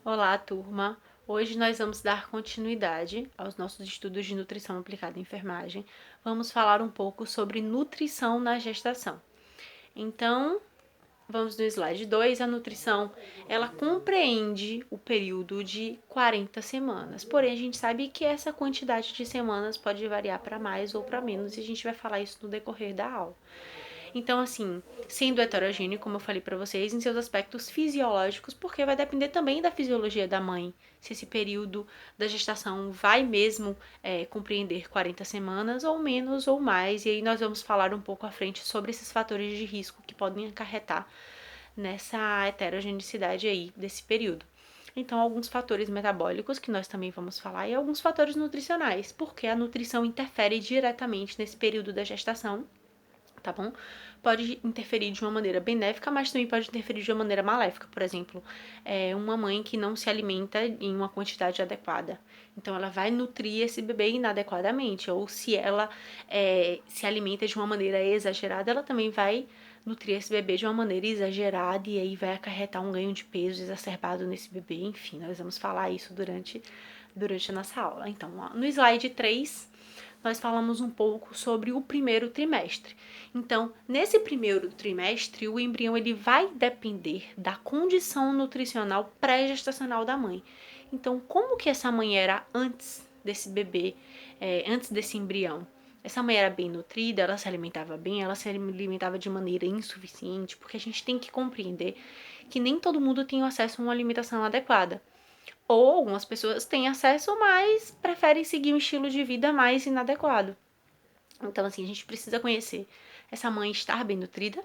Olá, turma! Hoje nós vamos dar continuidade aos nossos estudos de nutrição aplicada à enfermagem. Vamos falar um pouco sobre nutrição na gestação. Então, vamos no slide 2. A nutrição, ela compreende o período de 40 semanas. Porém, a gente sabe que essa quantidade de semanas pode variar para mais ou para menos e a gente vai falar isso no decorrer da aula. Então, assim, sendo heterogêneo, como eu falei para vocês, em seus aspectos fisiológicos, porque vai depender também da fisiologia da mãe, se esse período da gestação vai mesmo compreender 40 semanas, ou menos, ou mais, e aí nós vamos falar um pouco à frente sobre esses fatores de risco que podem acarretar nessa heterogeneidade aí desse período. Então, alguns fatores metabólicos que nós também vamos falar e alguns fatores nutricionais, porque a nutrição interfere diretamente nesse período da gestação, tá bom? Pode interferir de uma maneira benéfica, mas também pode interferir de uma maneira maléfica. Por exemplo, uma mãe que não se alimenta em uma quantidade adequada. Então, ela vai nutrir esse bebê inadequadamente. Ou se ela se alimenta de uma maneira exagerada, ela também vai nutrir esse bebê de uma maneira exagerada e aí vai acarretar um ganho de peso exacerbado nesse bebê. Enfim, nós vamos falar isso durante a nossa aula. Então, no slide 3, nós falamos um pouco sobre o primeiro trimestre. Então, nesse primeiro trimestre, o embrião ele vai depender da condição nutricional pré-gestacional da mãe. Então, como que essa mãe era antes desse bebê, antes desse embrião? Essa mãe era bem nutrida, ela se alimentava bem, ela se alimentava de maneira insuficiente, porque a gente tem que compreender que nem todo mundo tem acesso a uma alimentação adequada. Ou algumas pessoas têm acesso, mas preferem seguir um estilo de vida mais inadequado. Então, assim, a gente precisa conhecer essa mãe estar bem nutrida.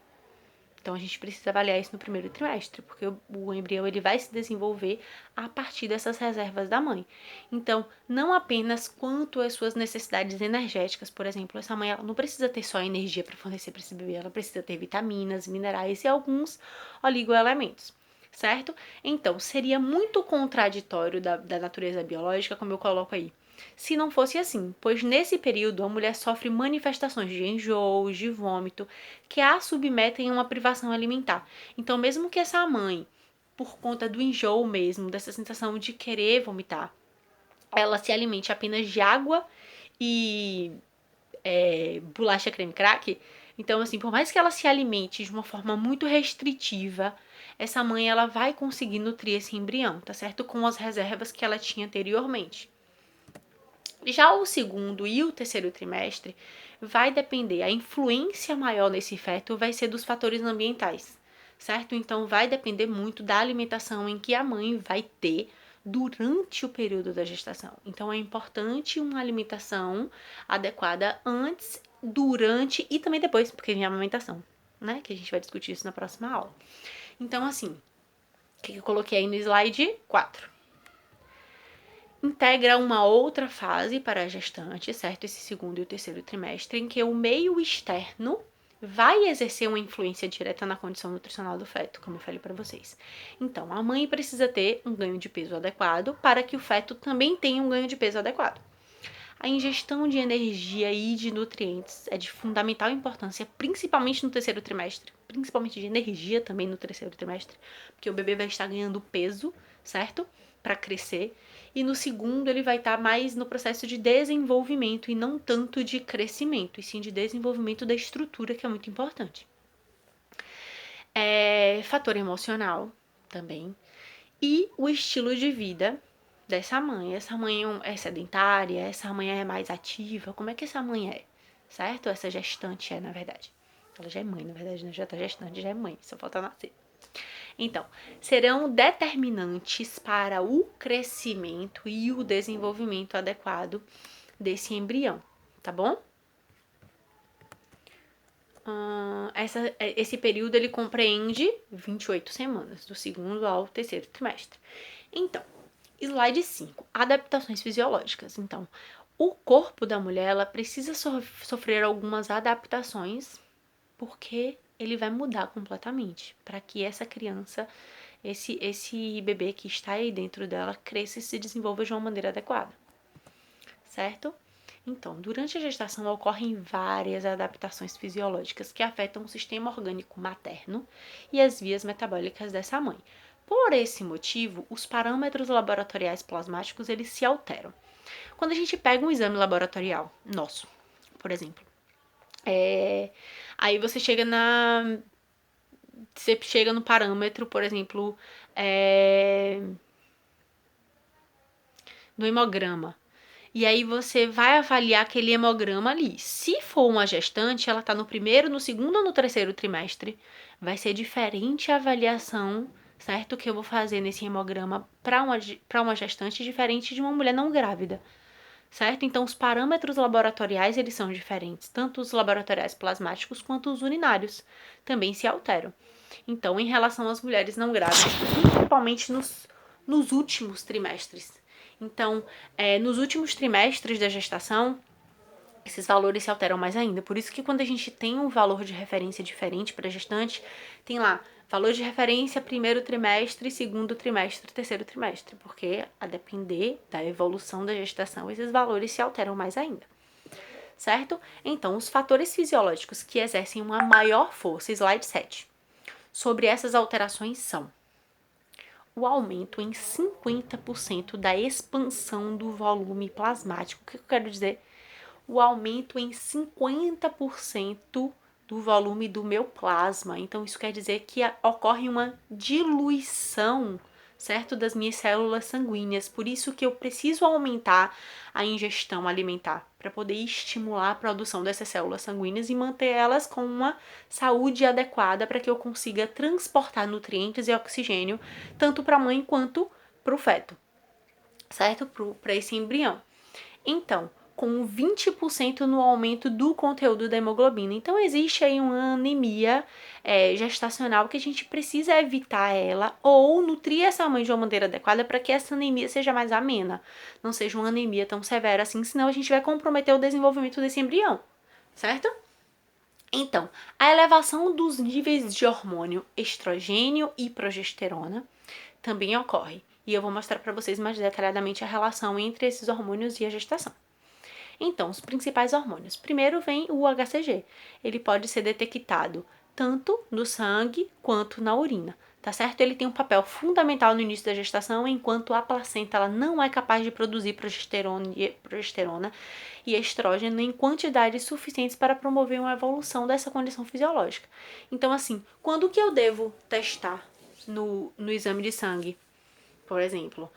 Então, a gente precisa avaliar isso no primeiro trimestre, porque o embrião ele vai se desenvolver a partir dessas reservas da mãe. Então, não apenas quanto às suas necessidades energéticas, por exemplo, essa mãe ela não precisa ter só energia para fornecer para esse bebê, ela precisa ter vitaminas, minerais e alguns oligoelementos. Certo? Então, seria muito contraditório da natureza biológica, como eu coloco aí, se não fosse assim, pois nesse período a mulher sofre manifestações de enjoo, de vômito, que a submetem a uma privação alimentar. Então, mesmo que essa mãe, por conta do enjoo mesmo, dessa sensação de querer vomitar, ela se alimente apenas de água e bolacha creme crack, então, assim, por mais que ela se alimente de uma forma muito restritiva, essa mãe ela vai conseguir nutrir esse embrião, tá certo? Com as reservas que ela tinha anteriormente. Já o segundo e o terceiro trimestre vai depender, a influência maior nesse feto vai ser dos fatores ambientais, certo? Então vai depender muito da alimentação em que a mãe vai ter durante o período da gestação. Então é importante uma alimentação adequada antes, durante e também depois, porque vem a amamentação, né? Que a gente vai discutir isso na próxima aula. Então, assim, o que eu coloquei aí no slide 4? Integra uma outra fase para a gestante, certo? Esse segundo e o terceiro trimestre, em que o meio externo vai exercer uma influência direta na condição nutricional do feto, como eu falei para vocês. Então, a mãe precisa ter um ganho de peso adequado para que o feto também tenha um ganho de peso adequado. A ingestão de energia e de nutrientes é de fundamental importância, principalmente no terceiro trimestre, principalmente de energia também no terceiro trimestre, porque o bebê vai estar ganhando peso, certo? Para crescer. E no segundo, ele vai estar mais no processo de desenvolvimento e não tanto de crescimento, e sim de desenvolvimento da estrutura, que é muito importante. Fator emocional também. E o estilo de vida dessa mãe. Essa mãe é sedentária? Essa mãe é mais ativa? Como é que essa mãe é? Certo? Essa gestante na verdade. Ela já é mãe, na verdade, né? Já tá gestante, já é mãe, só falta nascer. Então, serão determinantes para o crescimento e o desenvolvimento adequado desse embrião, tá bom? Esse período ele compreende 28 semanas, do segundo ao terceiro trimestre. Então, slide 5, adaptações fisiológicas. Então, o corpo da mulher ela precisa sofrer algumas adaptações, porque ele vai mudar completamente, para que essa criança, esse bebê que está aí dentro dela, cresça e se desenvolva de uma maneira adequada, certo? Então, durante a gestação ocorrem várias adaptações fisiológicas que afetam o sistema orgânico materno e as vias metabólicas dessa mãe. Por esse motivo, os parâmetros laboratoriais plasmáticos, eles se alteram. Quando a gente pega um exame laboratorial nosso, por exemplo, aí você chega no parâmetro, por exemplo, no hemograma. E aí você vai avaliar aquele hemograma ali. Se for uma gestante, ela está no primeiro, no segundo ou no terceiro trimestre, vai ser diferente a avaliação, certo? Que eu vou fazer nesse hemograma para uma gestante, diferente de uma mulher não grávida, certo? Então, os parâmetros laboratoriais, eles são diferentes. Tanto os laboratoriais plasmáticos quanto os urinários também se alteram. Então, em relação às mulheres não grávidas, principalmente nos últimos trimestres. Então, nos últimos trimestres da gestação, esses valores se alteram mais ainda. Por isso que quando a gente tem um valor de referência diferente para a gestante, tem lá valor de referência primeiro trimestre, segundo trimestre, terceiro trimestre, porque a depender da evolução da gestação, esses valores se alteram mais ainda. Certo? Então, os fatores fisiológicos que exercem uma maior força, slide 7, sobre essas alterações são o aumento em 50% da expansão do volume plasmático. O que eu quero dizer? O aumento em 50% do volume do meu plasma. Então, isso quer dizer que ocorre uma diluição, certo, das minhas células sanguíneas. Por isso que eu preciso aumentar a ingestão alimentar, para poder estimular a produção dessas células sanguíneas e manter elas com uma saúde adequada para que eu consiga transportar nutrientes e oxigênio tanto para a mãe quanto para o feto, certo? Para esse embrião. Então, com 20% no aumento do conteúdo da hemoglobina. Então, existe aí uma anemia gestacional que a gente precisa evitar ela ou nutrir essa mãe de uma maneira adequada para que essa anemia seja mais amena, não seja uma anemia tão severa assim, senão a gente vai comprometer o desenvolvimento desse embrião, certo? Então, a elevação dos níveis de hormônio estrogênio e progesterona também ocorre. E eu vou mostrar para vocês mais detalhadamente a relação entre esses hormônios e a gestação. Então, os principais hormônios. Primeiro vem o HCG. Ele pode ser detectado tanto no sangue quanto na urina, tá certo? Ele tem um papel fundamental no início da gestação, enquanto a placenta ela não é capaz de produzir progesterona e estrógeno em quantidades suficientes para promover uma evolução dessa condição fisiológica. Então, assim, quando que eu devo testar no exame de sangue? Por exemplo,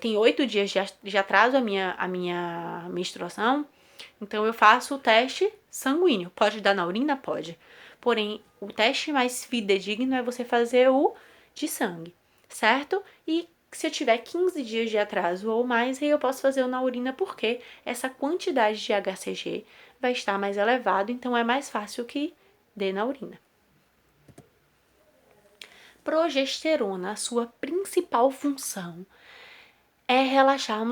tem 8 dias de atraso a minha menstruação, então eu faço o teste sanguíneo. Pode dar na urina? Pode. Porém, o teste mais fidedigno é você fazer o de sangue, certo? E se eu tiver 15 dias de atraso ou mais, aí eu posso fazer o na urina, porque essa quantidade de HCG vai estar mais elevado, então é mais fácil que dê na urina. Progesterona, a sua principal função é relaxar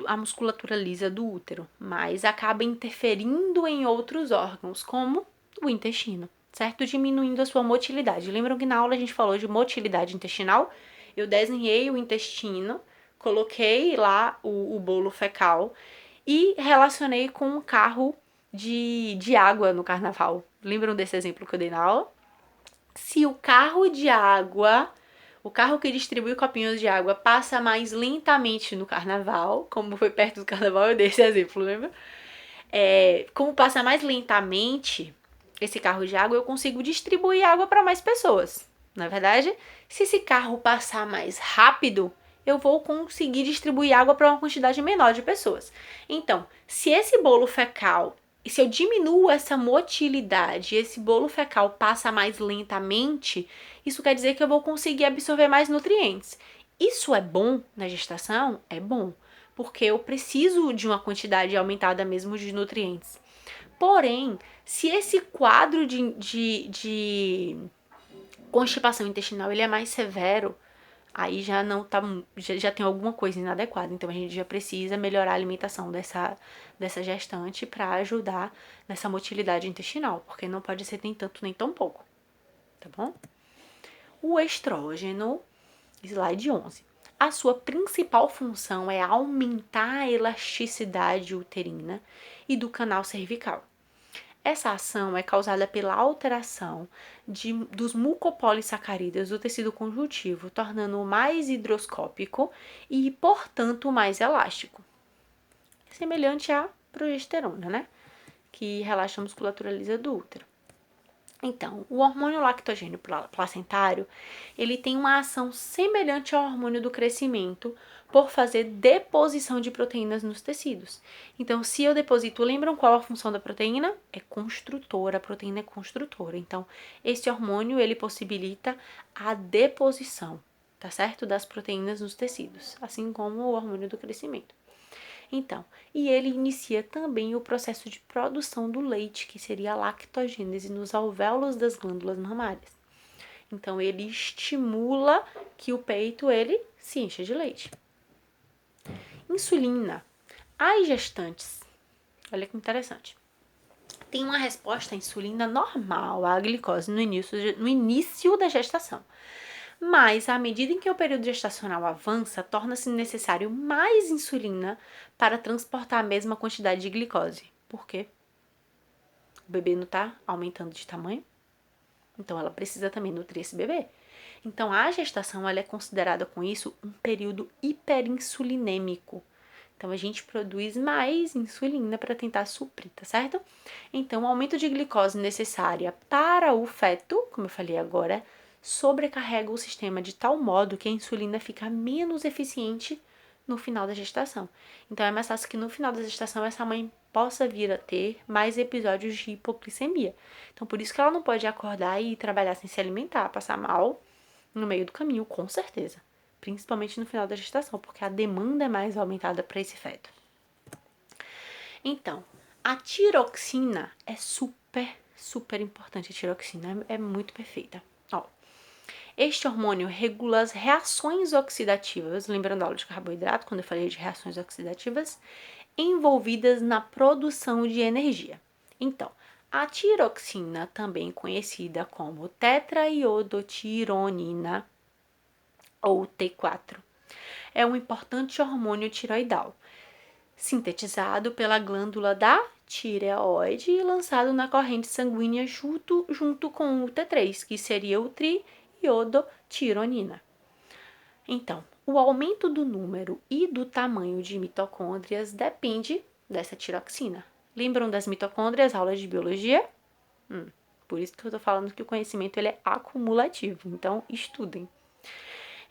a musculatura lisa do útero, mas acaba interferindo em outros órgãos, como o intestino, certo? Diminuindo a sua motilidade. Lembram que na aula a gente falou de motilidade intestinal? Eu desenhei o intestino, coloquei lá o bolo fecal e relacionei com um carro de água no carnaval. Lembram desse exemplo que eu dei na aula? Se o carro de água, o carro que distribui copinhos de água, passa mais lentamente no carnaval, como foi perto do carnaval, eu dei esse exemplo, lembra? Como passa mais lentamente esse carro de água, eu consigo distribuir água para mais pessoas. Na verdade, se esse carro passar mais rápido, eu vou conseguir distribuir água para uma quantidade menor de pessoas. Então, se esse bolo fecal, se eu diminuo essa motilidade, esse bolo fecal passa mais lentamente, isso quer dizer que eu vou conseguir absorver mais nutrientes. Isso é bom na gestação? É bom, porque eu preciso de uma quantidade aumentada mesmo de nutrientes. Porém, se esse quadro de constipação intestinal ele é mais severo, aí já não tá, já tem alguma coisa inadequada. Então a gente já precisa melhorar a alimentação dessa gestante para ajudar nessa motilidade intestinal, porque não pode ser nem tanto nem tão pouco, tá bom? O estrógeno, slide 11. A sua principal função é aumentar a elasticidade uterina e do canal cervical. Essa ação é causada pela alteração dos mucopolissacarídeos do tecido conjuntivo, tornando-o mais higroscópico e, portanto, mais elástico. Semelhante à progesterona, né? Que relaxa a musculatura lisa do útero. Então, o hormônio lactogênio placentário, ele tem uma ação semelhante ao hormônio do crescimento por fazer deposição de proteínas nos tecidos. Então, se eu deposito, lembram qual a função da proteína? É construtora, a proteína é construtora. Então, esse hormônio, ele possibilita a deposição, tá certo? Das proteínas nos tecidos, assim como o hormônio do crescimento. Então, e ele inicia também o processo de produção do leite, que seria a lactogênese nos alvéolos das glândulas mamárias. Então, ele estimula que o peito ele se encha de leite. Insulina. As gestantes, olha que interessante, tem uma resposta à insulina normal à glicose no início da gestação. Mas, à medida em que o período gestacional avança, torna-se necessário mais insulina para transportar a mesma quantidade de glicose. Por quê? O bebê não está aumentando de tamanho? Então, ela precisa também nutrir esse bebê. Então, a gestação ela é considerada com isso um período hiperinsulinêmico. Então, a gente produz mais insulina para tentar suprir, tá certo? Então, o aumento de glicose necessária para o feto, como eu falei agora, sobrecarrega o sistema de tal modo que a insulina fica menos eficiente no final da gestação. Então, é mais fácil que no final da gestação essa mãe possa vir a ter mais episódios de hipoglicemia. Então, por isso que ela não pode acordar e trabalhar sem se alimentar, passar mal no meio do caminho, com certeza. Principalmente no final da gestação, porque a demanda é mais aumentada para esse feto. Então, a tiroxina é super importante. A tiroxina é muito perfeita. Ó, este hormônio regula as reações oxidativas, lembrando a aula de carboidrato, quando eu falei de reações oxidativas, envolvidas na produção de energia. Então, a tiroxina, também conhecida como tetraiodotironina, ou T4, é um importante hormônio tiroidal, sintetizado pela glândula da tireoide e lançado na corrente sanguínea junto com o T3, que seria o triiodotironina. Então, o aumento do número e do tamanho de mitocôndrias depende dessa tiroxina. Lembram das mitocôndrias, aulas de biologia? Por isso que eu tô falando que o conhecimento ele é acumulativo, então estudem.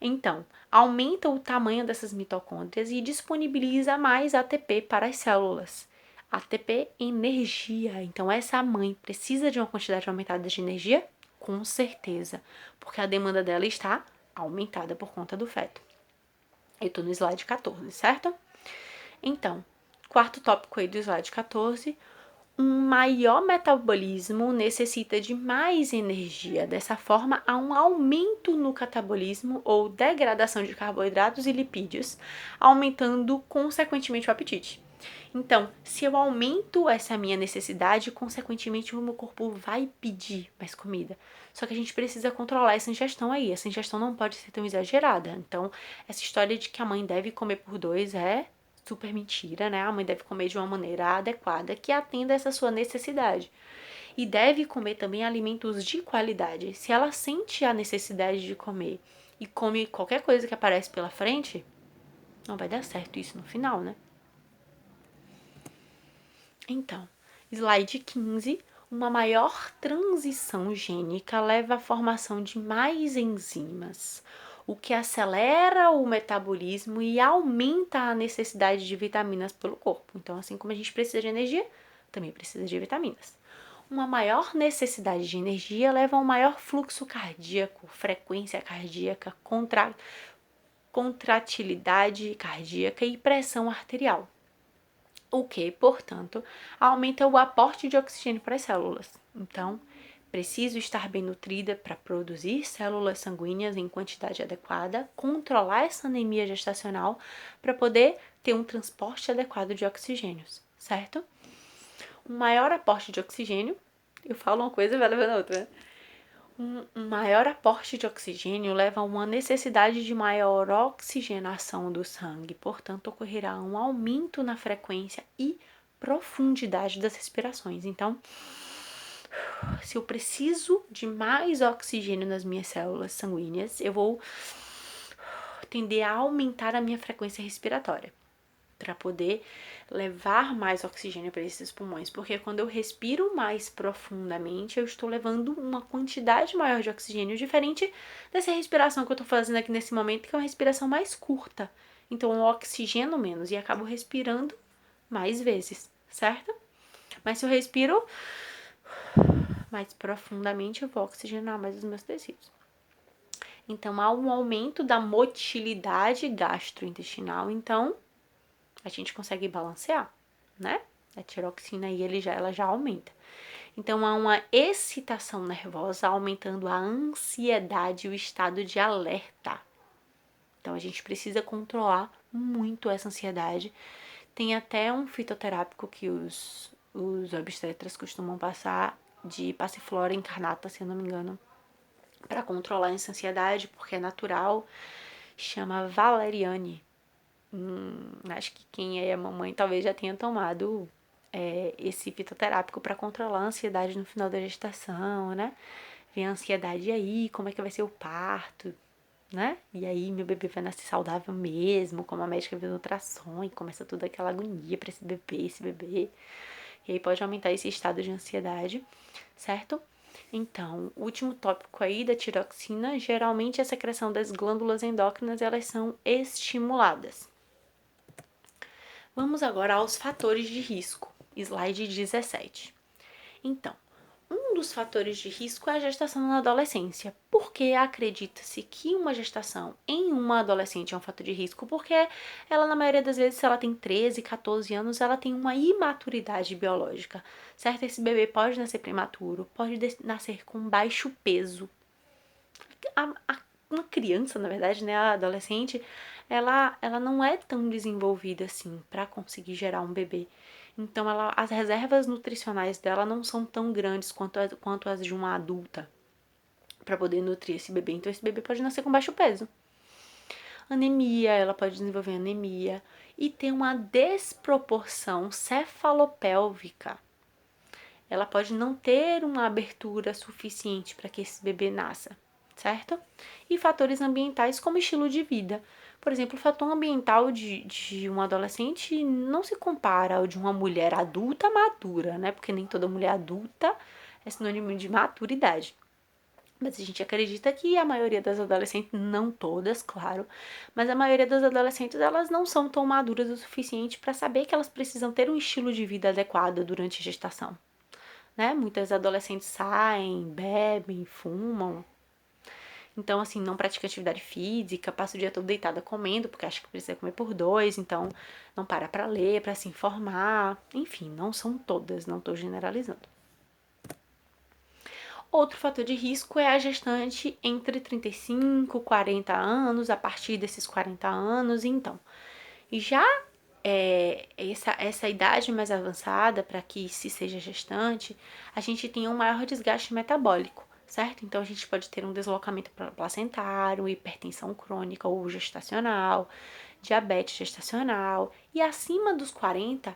Então, aumenta o tamanho dessas mitocôndrias e disponibiliza mais ATP para as células. ATP, energia. Então, essa mãe precisa de uma quantidade aumentada de energia? Com certeza, porque a demanda dela está aumentada por conta do feto. Eu estou no slide 14, certo? Então, quarto tópico aí do slide 14, um maior metabolismo necessita de mais energia. Dessa forma, há um aumento no catabolismo ou degradação de carboidratos e lipídios, aumentando consequentemente o apetite. Então, se eu aumento essa minha necessidade, consequentemente o meu corpo vai pedir mais comida. Só que a gente precisa controlar essa ingestão aí. Essa ingestão não pode ser tão exagerada. Então, essa história de que a mãe deve comer por dois é super mentira, né? A mãe deve comer de uma maneira adequada que atenda essa sua necessidade. E deve comer também alimentos de qualidade. Se ela sente a necessidade de comer e come qualquer coisa que aparece pela frente, não vai dar certo isso no final, né? Então, slide 15. Uma maior transição gênica leva à formação de mais enzimas, o que acelera o metabolismo e aumenta a necessidade de vitaminas pelo corpo. Então, assim como a gente precisa de energia, também precisa de vitaminas. Uma maior necessidade de energia leva a um maior fluxo cardíaco, frequência cardíaca, contratilidade cardíaca e pressão arterial. O que, portanto, aumenta o aporte de oxigênio para as células. Então, preciso estar bem nutrida para produzir células sanguíneas em quantidade adequada, controlar essa anemia gestacional para poder ter um transporte adequado de oxigênios, certo? Um maior aporte de oxigênio, eu falo uma coisa e vai levando a outra, né? Um maior aporte de oxigênio leva a uma necessidade de maior oxigenação do sangue, portanto, ocorrerá um aumento na frequência e profundidade das respirações. Então, se eu preciso de mais oxigênio nas minhas células sanguíneas, eu vou tender a aumentar a minha frequência respiratória para poder levar mais oxigênio para esses pulmões, porque quando eu respiro mais profundamente, eu estou levando uma quantidade maior de oxigênio, diferente dessa respiração que eu estou fazendo aqui nesse momento, que é uma respiração mais curta. Então eu oxigeno menos e acabo respirando mais vezes, certo? Mas se eu respiro mais profundamente, eu vou oxigenar mais os meus tecidos. Então há um aumento da motilidade gastrointestinal, então a gente consegue balancear, né? A tiroxina aí ela já aumenta. Então há uma excitação nervosa aumentando a ansiedade e o estado de alerta. Então a gente precisa controlar muito essa ansiedade. Tem até um fitoterápico que os obstetras costumam passar de passiflora incarnata, se eu não me engano, para controlar essa ansiedade, porque é natural, chama valeriane. Acho que quem é a mamãe talvez já tenha tomado esse fitoterápico para controlar a ansiedade no final da gestação, né? Vem a ansiedade aí, como é que vai ser o parto, né? E aí meu bebê vai nascer saudável mesmo, como a médica viu no ultrassom, e começa toda aquela agonia para esse bebê. E aí pode aumentar esse estado de ansiedade, certo? Então, o último tópico aí da tiroxina, geralmente a secreção das glândulas endócrinas, elas são estimuladas. Vamos agora aos fatores de risco, slide 17. Então, um dos fatores de risco é a gestação na adolescência, porque acredita-se que uma gestação em uma adolescente é um fator de risco, porque ela, na maioria das vezes, se ela tem 13, 14 anos, ela tem uma imaturidade biológica, certo? Esse bebê pode nascer prematuro, pode nascer com baixo peso. Uma criança, na verdade, né, a adolescente, ela não é tão desenvolvida assim para conseguir gerar um bebê. Então, as reservas nutricionais dela não são tão grandes quanto as de uma adulta para poder nutrir esse bebê. Então, esse bebê pode nascer com baixo peso. Anemia, ela pode desenvolver anemia e ter uma desproporção cefalopélvica. Ela pode não ter uma abertura suficiente para que esse bebê nasça, certo? E fatores ambientais como estilo de vida. Por exemplo, o fator ambiental de um adolescente não se compara ao de uma mulher adulta madura, né? Porque nem toda mulher adulta é sinônimo de maturidade. Mas a gente acredita que a maioria das adolescentes, não todas, claro, mas a maioria das adolescentes, elas não são tão maduras o suficiente para saber que elas precisam ter um estilo de vida adequado durante a gestação, né? Muitas adolescentes saem, bebem, fumam. Então, assim, não pratica atividade física, passa o dia todo deitada comendo, porque acha que precisa comer por dois, então não para ler, para se informar. Enfim, não são todas, não estou generalizando. Outro fator de risco é a gestante entre 35 e 40 anos, a partir desses 40 anos, então. E já essa idade mais avançada, para que se seja gestante, a gente tem um maior desgaste metabólico, certo? Então, a gente pode ter um deslocamento placentário, hipertensão crônica ou gestacional, diabetes gestacional. E acima dos 40,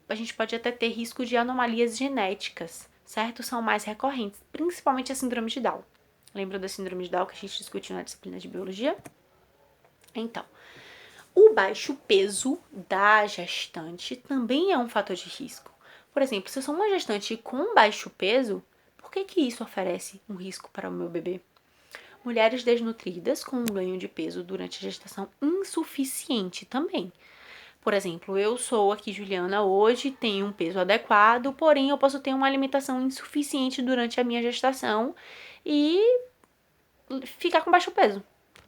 a gente pode até ter risco de anomalias genéticas, certo? São mais recorrentes, principalmente a síndrome de Down. Lembra da síndrome de Down que a gente discutiu na disciplina de biologia? Então, o baixo peso da gestante também é um fator de risco. Por exemplo, se eu sou uma gestante com baixo peso, por que isso oferece um risco para o meu bebê? Mulheres desnutridas com um ganho de peso durante a gestação insuficiente também. Por exemplo, eu sou aqui, Juliana, hoje tenho um peso adequado, porém eu posso ter uma alimentação insuficiente durante a minha gestação e ficar com baixo peso.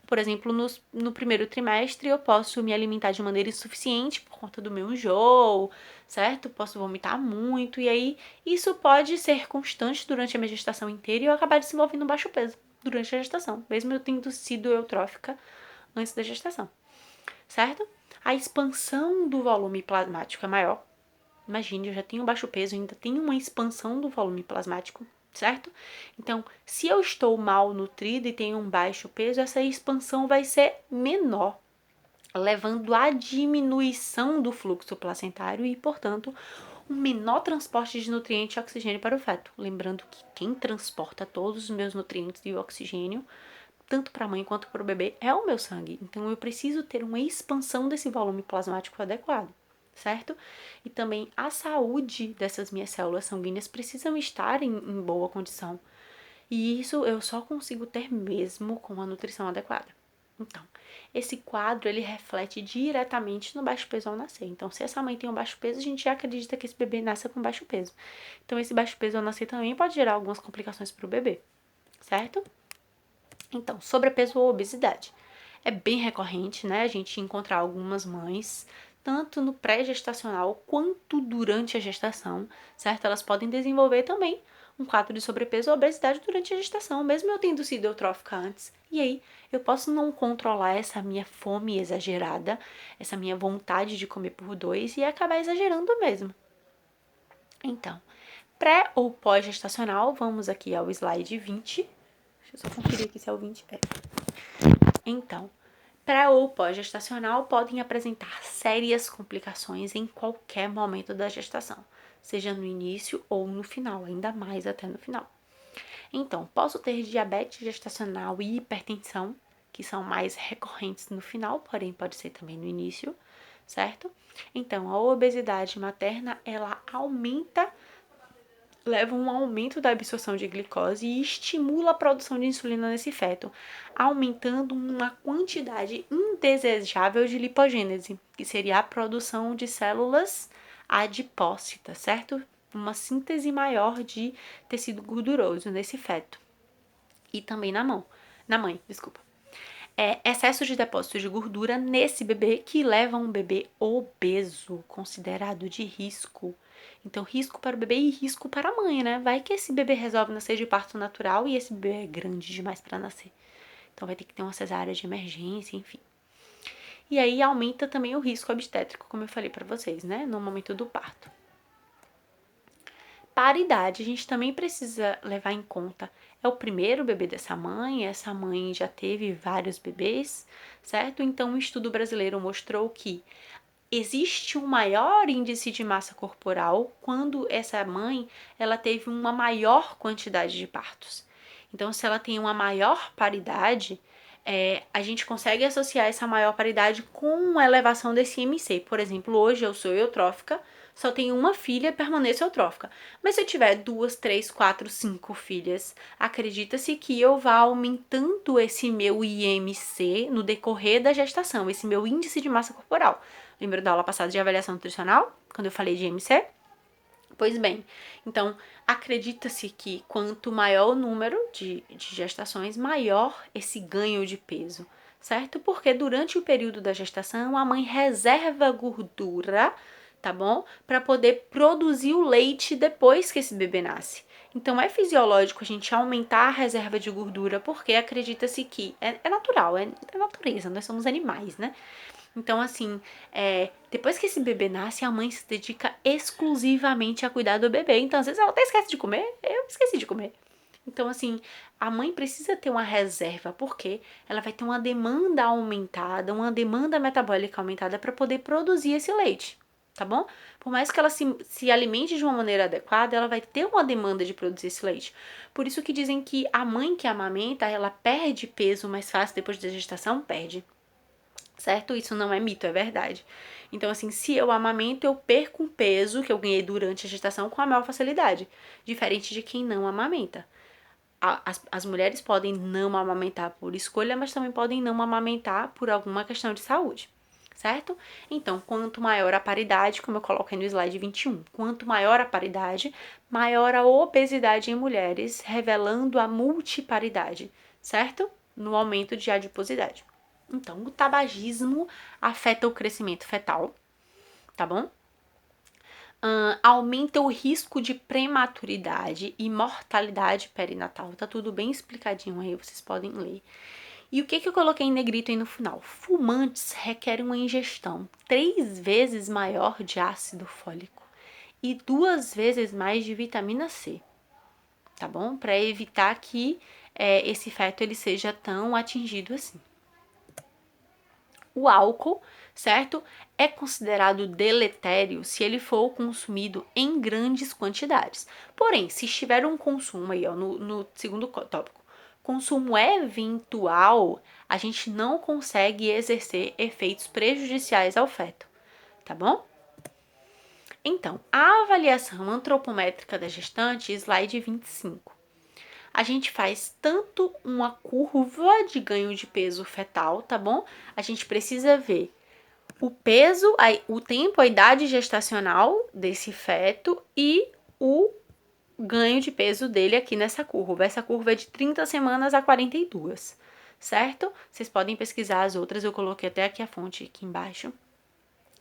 Por exemplo, no primeiro trimestre eu posso me alimentar de maneira insuficiente por conta do meu enjoo, certo? Posso vomitar muito e aí isso pode ser constante durante a minha gestação inteira e eu acabar desenvolvendo baixo peso durante a gestação, mesmo eu tendo sido eutrófica antes da gestação, certo? A expansão do volume plasmático é maior. Imagine, eu já tenho baixo peso, ainda tenho uma expansão do volume plasmático, certo? Então, se eu estou mal nutrida e tenho um baixo peso, essa expansão vai ser menor. levando à diminuição do fluxo placentário e, portanto, um menor transporte de nutrientes e oxigênio para o feto. Lembrando que quem transporta todos os meus nutrientes e oxigênio, tanto para a mãe quanto para o bebê, é o meu sangue. Então, eu preciso ter uma expansão desse volume plasmático adequado, certo? E também a saúde dessas minhas células sanguíneas precisam estar em boa condição. E isso eu só consigo ter mesmo com a nutrição adequada. Então, esse quadro, ele reflete diretamente no baixo peso ao nascer. Então, se essa mãe tem um baixo peso, a gente já acredita que esse bebê nasce com baixo peso. Então, esse baixo peso ao nascer também pode gerar algumas complicações para o bebê, certo? Então, sobrepeso ou obesidade. É bem recorrente, né, a gente encontrar algumas mães, tanto no pré-gestacional quanto durante a gestação, certo? Elas podem desenvolver também um quadro de sobrepeso ou obesidade durante a gestação, mesmo eu tendo sido eutrófica antes. E aí, eu posso não controlar essa minha fome exagerada, essa minha vontade de comer por dois e acabar exagerando mesmo. Então, pré ou pós-gestacional, vamos aqui ao slide 20. Deixa eu só conferir aqui se é o 20. Então, pré ou pós-gestacional podem apresentar sérias complicações em qualquer momento da gestação, seja no início ou no final, ainda mais até no final. Então, posso ter diabetes gestacional e hipertensão, que são mais recorrentes no final, porém pode ser também no início, certo? Então, a obesidade materna, ela leva um aumento da absorção de glicose e estimula a produção de insulina nesse feto, aumentando uma quantidade indesejável de lipogênese, que seria a produção de células adipócitas, certo? Uma síntese maior de tecido gorduroso nesse feto. E também na mãe, desculpa. Excesso de depósitos de gordura nesse bebê que leva a um bebê obeso, considerado de risco. Então, risco para o bebê e risco para a mãe, né? Vai que esse bebê resolve nascer de parto natural e esse bebê é grande demais para nascer. Então, vai ter que ter uma cesárea de emergência, enfim. E aí, aumenta também o risco obstétrico, como eu falei para vocês, né? No momento do parto. Para a idade, a gente também precisa levar em conta, é o primeiro bebê dessa mãe, essa mãe já teve vários bebês, certo? Então, um estudo brasileiro mostrou que existe um maior índice de massa corporal quando essa mãe, ela teve uma maior quantidade de partos. Então, se ela tem uma maior paridade, a gente consegue associar essa maior paridade com a elevação desse IMC. Por exemplo, hoje eu sou eutrófica, só tenho uma filha e permaneço eutrófica. Mas se eu tiver 2, 3, 4, 5 filhas, acredita-se que eu vá aumentando esse meu IMC no decorrer da gestação, esse meu índice de massa corporal. Lembra da aula passada de avaliação nutricional, quando eu falei de IMC? Pois bem, então acredita-se que quanto maior o número de gestações, maior esse ganho de peso, certo? Porque durante o período da gestação a mãe reserva gordura, tá bom? Para poder produzir o leite depois que esse bebê nasce. Então é fisiológico a gente aumentar a reserva de gordura, porque acredita-se que é natural, é natureza, nós somos animais, né? Então, assim, depois que esse bebê nasce, a mãe se dedica exclusivamente a cuidar do bebê. Então, às vezes ela até esquece de comer, eu esqueci de comer. Então, assim, a mãe precisa ter uma reserva, porque ela vai ter uma demanda aumentada, uma demanda metabólica aumentada para poder produzir esse leite, tá bom? Por mais que ela se alimente de uma maneira adequada, ela vai ter uma demanda de produzir esse leite. Por isso que dizem que a mãe que amamenta, ela perde peso mais fácil depois da gestação, perde. Certo? Isso não é mito, é verdade. Então, assim, se eu amamento, eu perco um peso que eu ganhei durante a gestação com a maior facilidade, diferente de quem não amamenta. As mulheres podem não amamentar por escolha, mas também podem não amamentar por alguma questão de saúde, certo? Então, quanto maior a paridade, como eu coloquei no slide 21, quanto maior a paridade, maior a obesidade em mulheres, revelando a multiparidade, certo? No aumento de adiposidade. Então, o tabagismo afeta o crescimento fetal, tá bom? Aumenta o risco de prematuridade e mortalidade perinatal. Tá tudo bem explicadinho aí, vocês podem ler. E o que eu coloquei em negrito aí no final? Fumantes requerem uma ingestão 3 vezes maior de ácido fólico e 2 vezes mais de vitamina C, tá bom? Para evitar que esse feto ele seja tão atingido assim. O álcool, certo? É considerado deletério se ele for consumido em grandes quantidades. Porém, se estiver um consumo aí, ó, no segundo tópico, consumo eventual, a gente não consegue exercer efeitos prejudiciais ao feto, tá bom? Então, a avaliação antropométrica da gestante, slide 25. A gente faz tanto uma curva de ganho de peso fetal, tá bom? A gente precisa ver o peso, o tempo, a idade gestacional desse feto e o ganho de peso dele aqui nessa curva. Essa curva é de 30 semanas a 42, certo? Vocês podem pesquisar as outras, eu coloquei até aqui a fonte aqui embaixo.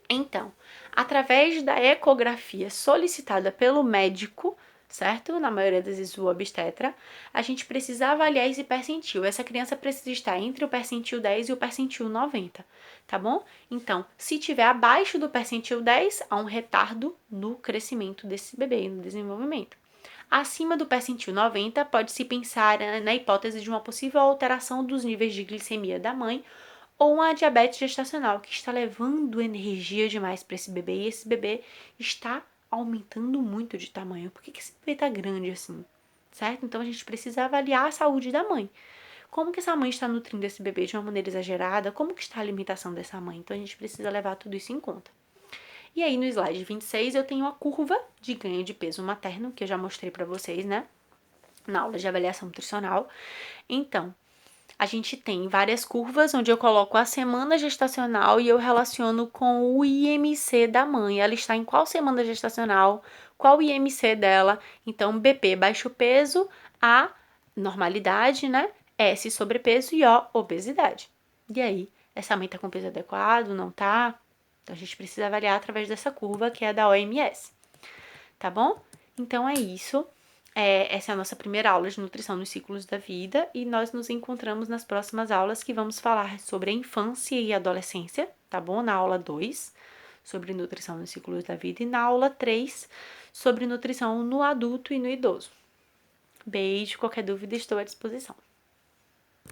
Então, através da ecografia solicitada pelo médico, certo? Na maioria das vezes o obstetra, a gente precisa avaliar esse percentil. Essa criança precisa estar entre o percentil 10 e o percentil 90, tá bom? Então, se tiver abaixo do percentil 10, há um retardo no crescimento desse bebê, no desenvolvimento. Acima do percentil 90, pode-se pensar na hipótese de uma possível alteração dos níveis de glicemia da mãe ou uma diabetes gestacional que está levando energia demais para esse bebê e esse bebê está aumentando muito de tamanho. Por que esse bebê está grande assim? Certo? Então a gente precisa avaliar a saúde da mãe. Como que essa mãe está nutrindo esse bebê de uma maneira exagerada? Como que está a alimentação dessa mãe? Então a gente precisa levar tudo isso em conta. E aí no slide 26 eu tenho a curva de ganho de peso materno, que eu já mostrei para vocês, né? Na aula de avaliação nutricional. Então, a gente tem várias curvas onde eu coloco a semana gestacional e eu relaciono com o IMC da mãe. Ela está em qual semana gestacional, qual o IMC dela. Então, BP, baixo peso, A, normalidade, né? S, sobrepeso e O, obesidade. E aí, essa mãe tá com peso adequado, não tá? Então, a gente precisa avaliar através dessa curva que é da OMS. Tá bom? Então, é isso. Essa é a nossa primeira aula de nutrição nos ciclos da vida e nós nos encontramos nas próximas aulas que vamos falar sobre a infância e adolescência, tá bom? Na aula 2, sobre nutrição nos ciclos da vida e na aula 3, sobre nutrição no adulto e no idoso. Beijo, qualquer dúvida estou à disposição.